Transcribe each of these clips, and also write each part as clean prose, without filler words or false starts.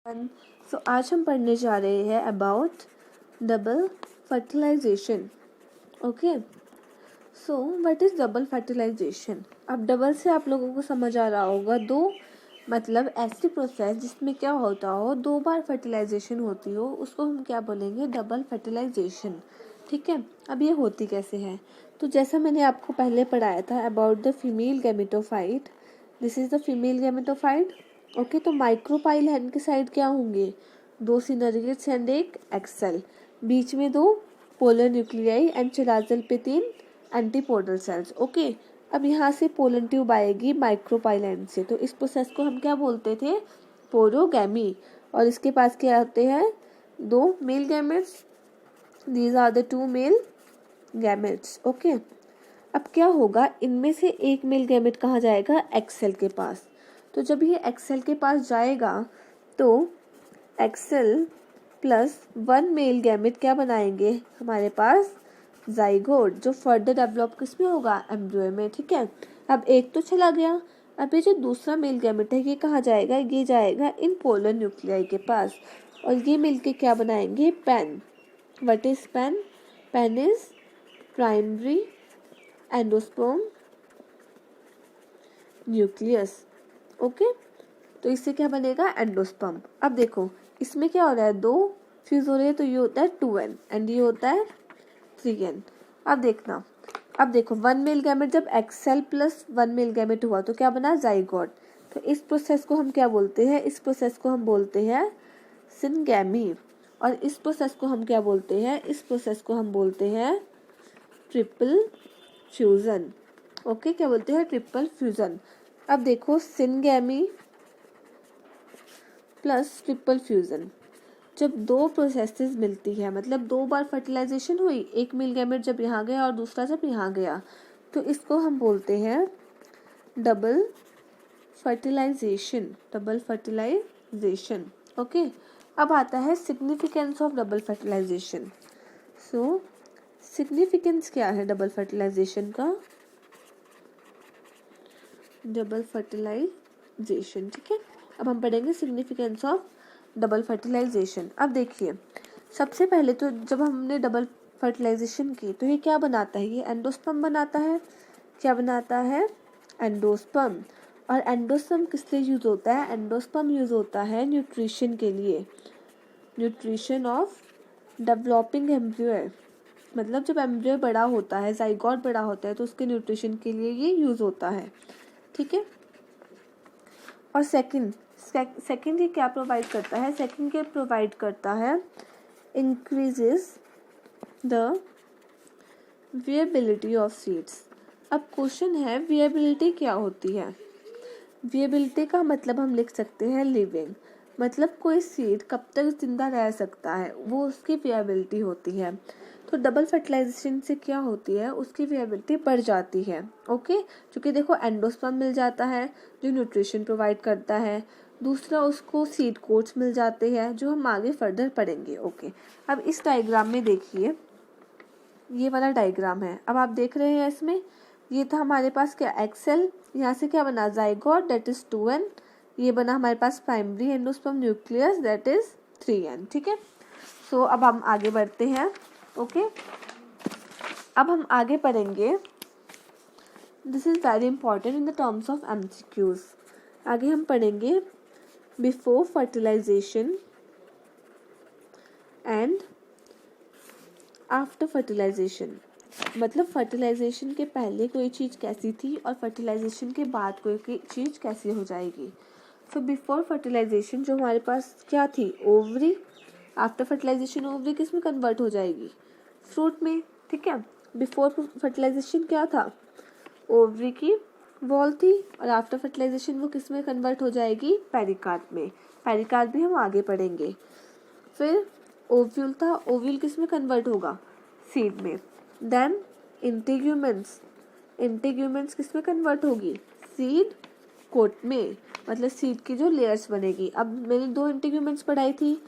सो आज हम पढ़ने जा रहे हैं about double fertilisation. Okay, so what is double fertilisation. अब डबल से आप लोगों को समझ आ रहा होगा, दो मतलब ऐसी प्रोसेस जिसमें क्या होता हो, दो बार फर्टिलाइजेशन होती हो, उसको हम क्या बोलेंगे, डबल फर्टिलाइजेशन. ठीक है, अब ये होती कैसे है. तो जैसा मैंने आपको पहले पढ़ाया था about the female gametophyte, this is the female gametophyte. Okay, तो माइक्रोपाइल हैंड के साइड क्या होंगे, दो सिनर्गिड्स एंड एक एक्सेल, बीच में दो पोलर न्यूक्लियाई एंड चिलाजल पे 3 एंटीपोडल सेल्स. ओके, अब यहाँ से पोलन ट्यूब आएगी माइक्रोपाइल एंड से, तो इस प्रोसेस को हम क्या बोलते थे, पोरोगैमी. और इसके पास क्या होते हैं, दो male gametes, these are the 2 male gametes. Okay, अब क्या होगा, इनमें से एक मेल गैमेट कहाँ जाएगा, एक्सेल के पास. तो जब ये एक्सेल के पास जाएगा तो एक्सेल प्लस 1 मेल गैमेट क्या बनाएंगे हमारे पास, जाइगोट, जो फर्दर डेवलप किसमें होगा, एम्ब्रियो में. ठीक है, अब एक तो चला गया, अब ये जो दूसरा मेल गैमेट है ये कहाँ जाएगा, ये जाएगा इन पोलर न्यूक्लियाई के पास, और ये मिलके क्या बनाएंगे, PEN. What is PEN, PEN is primary endosperm nucleus. Okay, तो इससे क्या बनेगा, एंडोस्पर्म. अब देखो इसमें क्या हो रहा है, दो फ्यूज हो रहे हैं, तो ये होता है 2n एंड ये होता है 3n. अब देखना, अब देखो 1 मेल गैमेट जब एक्सेल प्लस 1 मेल गैमेट हुआ तो क्या बना, जाइगोट. तो इस प्रोसेस को हम क्या बोलते हैं, इस प्रोसेस को हम बोलते हैं सिनगैमी. और इस प्रोसेस को हम क्या बोलते हैं, इस प्रोसेस को हम बोलते हैं ट्रिपल फ्यूजन. ओके, क्या बोलते हैं, ट्रिपल फ्यूजन. अब देखो सिनगैमी प्लस ट्रिपल फ्यूजन, जब दो प्रोसेसेस मिलती है, मतलब दो बार फर्टिलाइजेशन हुई, एक मेल गैमेट जब यहाँ गया और दूसरा जब यहाँ गया, तो इसको हम बोलते हैं double fertilisation. Double fertilisation. Okay, अब आता है significance of double fertilisation. So significance क्या है डबल फर्टिलाइजेशन का, डबल फर्टिलाइजेशन. ठीक है, अब हम पढ़ेंगे सिग्निफिकेंस ऑफ डबल फर्टिलाइजेशन. अब देखिए, सबसे पहले तो जब हमने डबल फर्टिलाइजेशन की तो ये क्या बनाता है, ये एंडोस्पर्म बनाता है. क्या बनाता है, एंडोस्पर्म. और एंडोस्पर्म किस लिए यूज होता है, एंडोस्पर्म यूज होता है न्यूट्रिशन के लिए, न्यूट्रिशन ऑफ डेवलपिंग एम्ब्रियो. मतलब जब एम्ब्रियो बड़ा होता है, जाइगोट बड़ा होता है, तो उसके न्यूट्रिशन के लिए ये यूज होता है. ठीक है, और सेकंड ये क्या प्रोवाइड करता है, सेकंड ये प्रोवाइड करता है increases the viability of seeds. अब क्वेश्चन है, विएबिलिटी क्या होती है. विएबिलिटी का मतलब हम लिख सकते हैं लिविंग, मतलब कोई सीड कब तक जिंदा रह सकता है, वो उसकी विएबिलिटी होती है. तो डबल फर्टिलाइजेशन से क्या होती है, उसकी विएबिलिटी बढ़ जाती है. ओके, क्योंकि देखो एंडोस्पर्म मिल जाता है जो न्यूट्रिशन प्रोवाइड करता है, दूसरा उसको सीड कोट्स मिल जाते हैं जो हम आगे फर्दर पढ़ेंगे. ओके, अब इस डायग्राम में देखिए, ये वाला डायग्राम है, अब आप देख रहे हैं इसमें, ये था हमारे पास क्या, एक्सेल, यहाँ से क्या बना, जाइगोट दैट इज 2n, ये बना हमारे पास primary endosperm nucleus that is 3n. ठीक है, सो अब हम आगे बढ़ते हैं. ओके, अब हम आगे पढ़ेंगे, this is very important in the terms of MCQs. आगे हम पढ़ेंगे before fertilisation and after fertilisation. मतलब फर्टिलाइजेशन के पहले कोई चीज़ कैसी थी और फर्टिलाइजेशन के बाद कोई चीज़ कैसी हो जाएगी. तो बिफोर फर्टिलाइजेशन जो हमारे पास क्या थी, ओवरी. आफ्टर फर्टिलाइजेशन ओवरी किस में कन्वर्ट हो जाएगी, फ्रूट में. ठीक है, बिफोर फर्टिलाइजेशन क्या था, ओवरी की वॉल थी, और आफ्टर फर्टिलाइजेशन वो किस में कन्वर्ट हो जाएगी, पेरिकार्प में. पेरिकार्प भी हम आगे पढ़ेंगे. फिर ओव्यूल था, ओव्यूल किस में कन्वर्ट होगा, सीड में. देन इंटीग्यूमेंट्स, इंटीग्यूमेंट्स किस में कन्वर्ट होगी, सीड कोट में, मतलब सीड की जो लेयर्स बनेगी. अब मैंने दो इंटीग्यूमेंट्स पढ़ाई थी,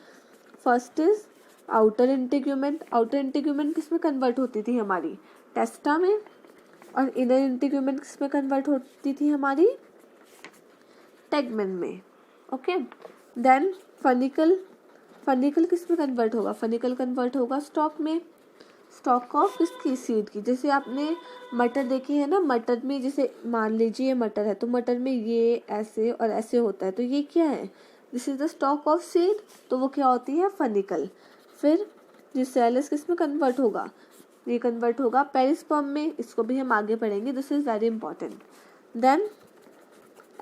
first is outer integument. Outer integument किस में कन्वर्ट होती थी हमारी, टेस्टा में, और इनर इंटीग्यूमेंट किस में कन्वर्ट होती थी हमारी, टेगमेन में. ओके। देन फनिकल, फनिकल किस में कन्वर्ट होगा? फनिकल कन्वर्ट होगा स्टॉक में। स्टॉक ऑफ किसकी? सीड की। जैसे आपने मटर देखी है ना, मटर में जैसे मान लीजिए ये मटर है तो मटर में ये ऐसे और ऐसे होता है, तो ये क्या है? This is the stock of seed, तो वो क्या होती है? फनिकल। फिर ये सेल्स किस में कन्वर्ट होगा? ये कन्वर्ट होगा पेरिस्पर्म में, इसको भी हम आगे पढ़ेंगे, this is very important. Then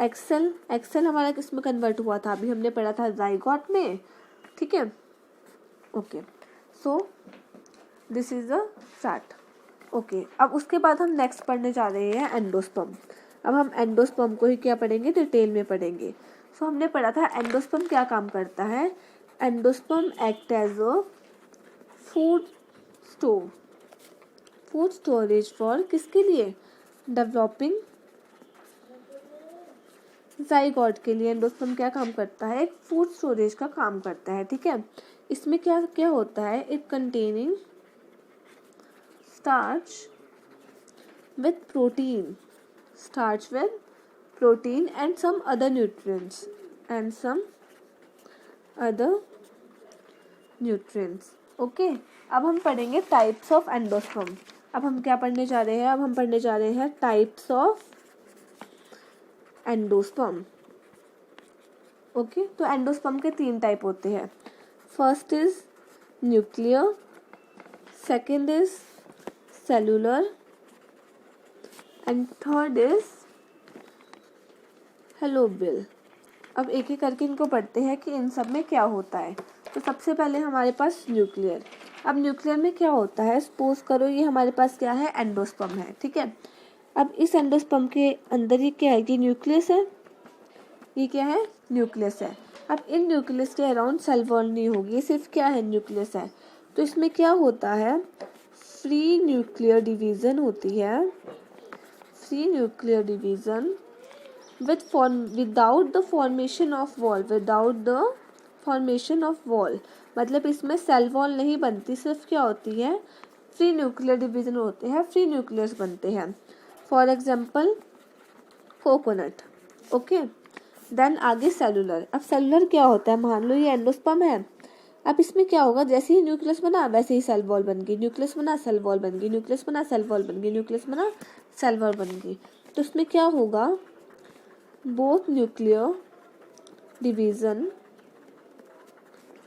excel, excel हमारा किस में कन्वर्ट हुआ था? अभी हमने पढ़ा था जाइगोट में, ठीक है। Okay, so this is the chart. Okay, अब उसके बाद हम नेक्स्ट पढ़ने जा रहे हैं एंडोस्पर्म। अब हम एंडोस्पर्म को ही क्या पढ़ेंगे? डिटेल में पढ़ेंगे। सो हमने पढ़ा था एंडोस्पर्म क्या काम करता है। Endosperm act as a food stove, food storage for किसके लिए? डेवलपिंग जाइगोट के लिए एंडोस्पर्म क्या काम करता है? एक फूड स्टोरेज का काम करता है, ठीक है। इसमें क्या क्या होता है? It containing starch with protein, starch with protein and some other nutrients, and some other nutrients. Okay, अब हम पढ़ेंगे टाइप्स ऑफ एंडोस्पर्म। अब हम क्या पढ़ने जा रहे हैं? अब हम पढ़ने जा रहे हैं टाइप्स ऑफ एंडोस्पर्म। ओके, तो एंडोस्पर्म के 3 टाइप होते हैं। First is nuclear, second is cellular and third is helobial. अब एक एक करके इनको पढ़ते हैं कि इन सब में क्या होता है। तो सबसे पहले हमारे पास न्यूक्लियर। अब न्यूक्लियर में क्या होता है? सपोज करो ये हमारे पास क्या है? एंडोस्पर्म है, ठीक है। अब इस एंडोस्पर्म के अंदर ये क्या है? ये न्यूक्लियस है, ये क्या है? न्यूक्लियस है। अब इन न्यूक्लियस के अराउंड सेल वॉल नहीं होगी, ये सिर्फ क्या है? न्यूक्लियस है। तो इसमें क्या होता है? फ्री न्यूक्लियर डिवीजन होती है, free nuclear division without the formation of wall, without the formation of wall, मतलब इसमें सेल वॉल नहीं बनती, सिर्फ क्या होती है? फ्री न्यूक्लियर डिवीजन होते हैं, फ्री न्यूक्लियस बनते हैं। For example coconut, okay. Then आगे सेलुलर। अब सेलुलर क्या होता है? मान लो ये एंडोस्पर्म है, अब इसमें क्या होगा? जैसे ही न्यूक्लियस बना वैसे ही सेल वॉल बन गई, न्यूक्लियस बना सेल वॉल बन गई, न्यूक्लियस बना सेल वॉल बन गई, न्यूक्लियस बना सेल वॉल बन गई। तो इसमें क्या होगा? Both nuclear division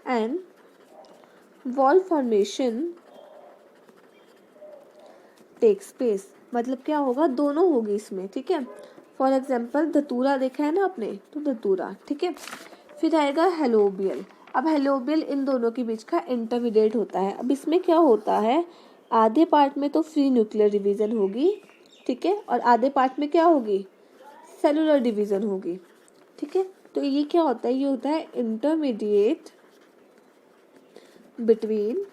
and wall formation takes place, मतलब क्या होगा? दोनों होगी इसमें, ठीक है। फॉर एग्जाम्पल धतूरा देखा है ना आपने, तो धतूरा, ठीक है। फिर आएगा हेलोबियल। अब हेलोबियल इन दोनों के बीच का इंटरमीडिएट होता है। अब इसमें क्या होता है? आधे पार्ट में तो फ्री न्यूक्लियर डिवीजन होगी, ठीक है, और आधे पार्ट में क्या होगी? सेलुलर डिवीजन होगी, ठीक है। तो ये क्या होता है? ये होता है intermediate between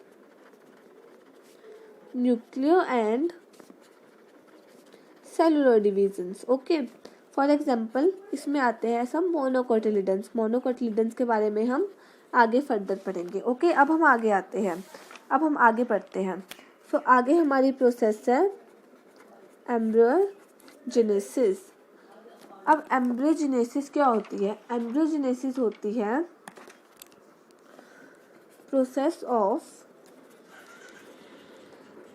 nuclear and cellular divisions, okay. For example इसमें आते हैं सब मोनोकोटिलिडन्स। मोनोकोटिलिडन्स के बारे में हम आगे फर्दर पढ़ेंगे, ओके। अब हम आगे आते हैं, अब हम आगे पढ़ते हैं। सो आगे हमारी प्रोसेस है एम्ब्रियोजेनेसिस। अब एम्ब्रियोजेनेसिस क्या होती है? एम्ब्रियोजेनेसिस होती है process of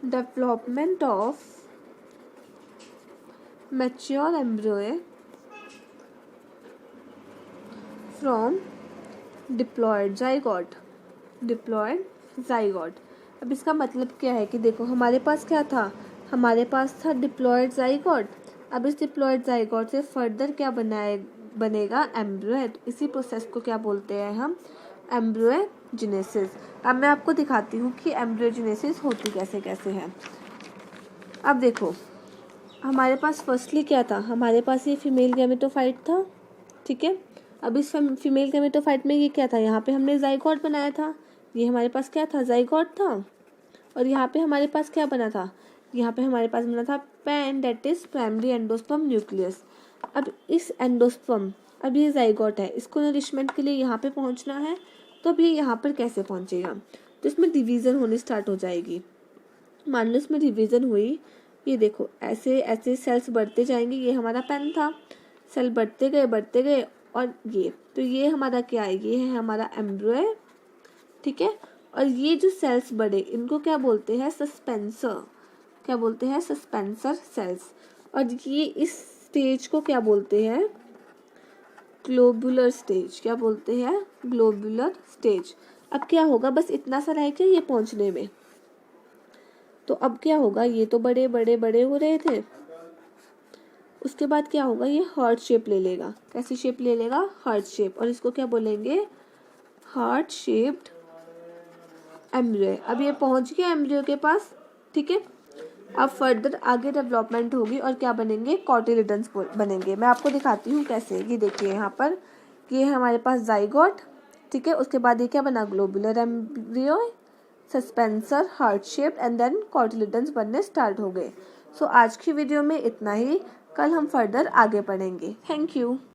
development of mature embryo from diploid zygote, diploid zygote. अब इसका मतलब क्या है कि देखो हमारे पास क्या था? हमारे पास था डिप्लॉयड जाइगोट। अब इस डिप्लॉयड जाइगोट से फर्दर क्या बनेगा? एम्ब्रियो। तो इसी प्रोसेस को क्या बोलते हैं हम? एम्ब्रियोजेनेसिस। अब मैं आपको दिखाती हूँ कि एम्ब्रियोजेनेसिस होती कैसे कैसे है। अब देखो हमारे पास फर्स्टली क्या था? हमारे पास ये फीमेल गैमेटोफाइट था, ठीक है। अब इस फीमेल गैमेटोफाइट में ये क्या था? यहाँ पे हमने जाइगोट बनाया था, ये हमारे पास क्या था? जाइगोट था। और यहाँ पे हमारे पास क्या बना था? यहाँ पे हमारे पास बना था PEN, that is primary endosperm nucleus. अब इस एंडोस्पर्म, अब ये जाइगोट है, इसको नरिशमेंट के लिए यहाँ पे पहुँचना है, तो अब ये यहाँ पर कैसे पहुँचेगा? तो इसमें डिवीज़न होनी स्टार्ट हो जाएगी। मान लो इसमें डिवीज़न हुई, ये देखो ऐसे ऐसे सेल्स बढ़ते जाएंगे, ये हमारा पेन था, सेल बढ़ते गए और ये, तो ये हमारा क्या है, ये है हमारा एम्ब्रियो, ठीक है। और ये जो सेल्स बड़े, इनको क्या बोलते हैं, सस्पेंसर, क्या बोलते हैं, सस्पेंसर सेल्स। और ये इस स्टेज को क्या बोलते हैं, ग्लोबुलर स्टेज, क्या बोलते हैं, ग्लोबुलर स्टेज। अब क्या होगा, बस इतना सा रह गया ये पहुंचने में, तो अब क्या होगा, ये तो बड़े बड़े बड़े हो रहे थे, उसके बाद क्या होगा, ये हार्ट शेप ले लेगा। कैसी शेप ले लेगा, हार्ट शेप, और इसको क्या बोलेंगे, हार्ट शेप्ड एम्ब्रियो। अब ये पहुंच गया एम्ब्रियो के पास, ठीक है। अब फर्दर आगे डेवलपमेंट होगी और क्या बनेंगे, कॉटिलिडन्स बनेंगे। मैं आपको दिखाती हूँ कैसे। ये देखिए यहाँ पर, ये है हमारे पास जाइगोट, ठीक है। उसके बाद ये क्या बना, globular embryo, suspensor, heart shape, and then cotyledons बनने स्टार्ट हो गए। सो आज की वीडियो में इतना ही, कल हम फर्दर आगे पढ़ेंगे। Thank you.